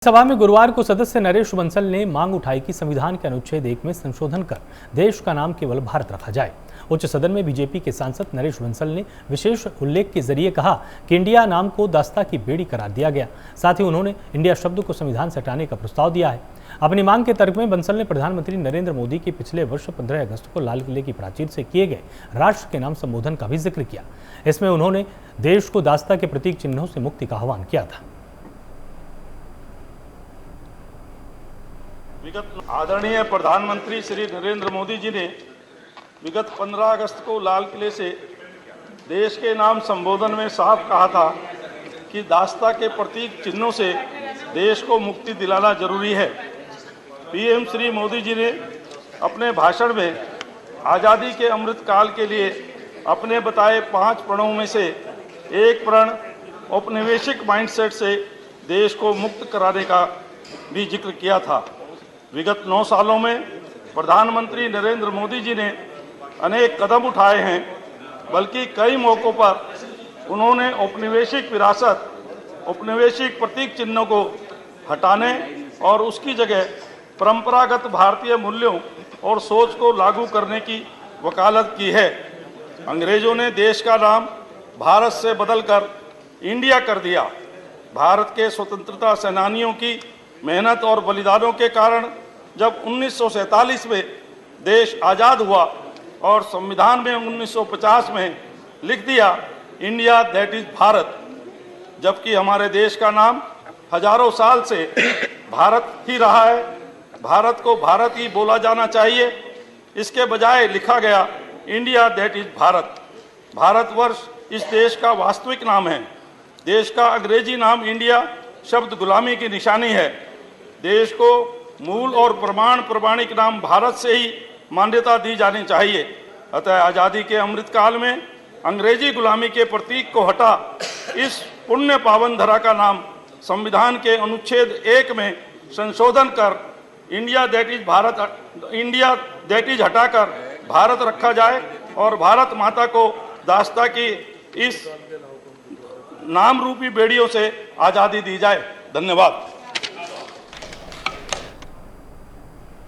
सभा में गुरुवार को सदस्य नरेश बंसल ने मांग उठाई कि संविधान के अनुच्छेद 1 में संशोधन कर देश का नाम केवल भारत रखा जाए। उच्च सदन में बीजेपी के सांसद नरेश बंसल ने विशेष उल्लेख के जरिए कहा कि इंडिया नाम को दास्ता की बेड़ी करार दिया गया। साथ ही उन्होंने इंडिया शब्द को संविधान से हटाने का प्रस्ताव दिया है। अपनी मांग के तर्क में बंसल ने प्रधानमंत्री नरेंद्र मोदी के पिछले वर्ष 15 अगस्त को लाल किले की प्राचीर से किए गए राष्ट्र के नाम संबोधन का भी जिक्र किया। इसमें उन्होंने देश को दास्ता के प्रतीक चिन्हों से मुक्ति का आह्वान किया था। आदरणीय प्रधानमंत्री श्री नरेंद्र मोदी जी ने विगत 15 अगस्त को लाल किले से देश के नाम संबोधन में साफ कहा था कि दास्ता के प्रतीक चिन्हों से देश को मुक्ति दिलाना जरूरी है। पीएम श्री मोदी जी ने अपने भाषण में आज़ादी के अमृत काल के लिए अपने बताए 5 प्रणों में से एक प्रण औपनिवेशिक माइंडसेट से देश को मुक्त कराने का भी जिक्र किया था। विगत 9 सालों में प्रधानमंत्री नरेंद्र मोदी जी ने अनेक कदम उठाए हैं, बल्कि कई मौक़ों पर उन्होंने औपनिवेशिक विरासत, औपनिवेशिक प्रतीक चिन्हों को हटाने और उसकी जगह परंपरागत भारतीय मूल्यों और सोच को लागू करने की वकालत की है। अंग्रेजों ने देश का नाम भारत से बदलकर इंडिया कर दिया। भारत के स्वतंत्रता सेनानियों की मेहनत और बलिदानों के कारण जब 1947 में देश आज़ाद हुआ और संविधान में 1950 में लिख दिया इंडिया दैट इज़ भारत, जबकि हमारे देश का नाम हजारों साल से भारत ही रहा है। भारत को भारत ही बोला जाना चाहिए, इसके बजाय लिखा गया India that is Bharat. Bharatvarsh इस देश का वास्तविक नाम है। देश का अंग्रेजी नाम इंडिया शब्द गुलामी की निशानी है। देश को मूल और प्रमाणिक नाम भारत से ही मान्यता दी जानी चाहिए। अतः आज़ादी के अमृत काल में अंग्रेजी गुलामी के प्रतीक को हटा इस पुण्य पावन धरा का नाम संविधान के अनुच्छेद 1 में संशोधन कर इंडिया दैट इज हटाकर भारत रखा जाए और भारत माता को दास्ता की इस नाम रूपी बेड़ियों से आज़ादी दी जाए। धन्यवाद।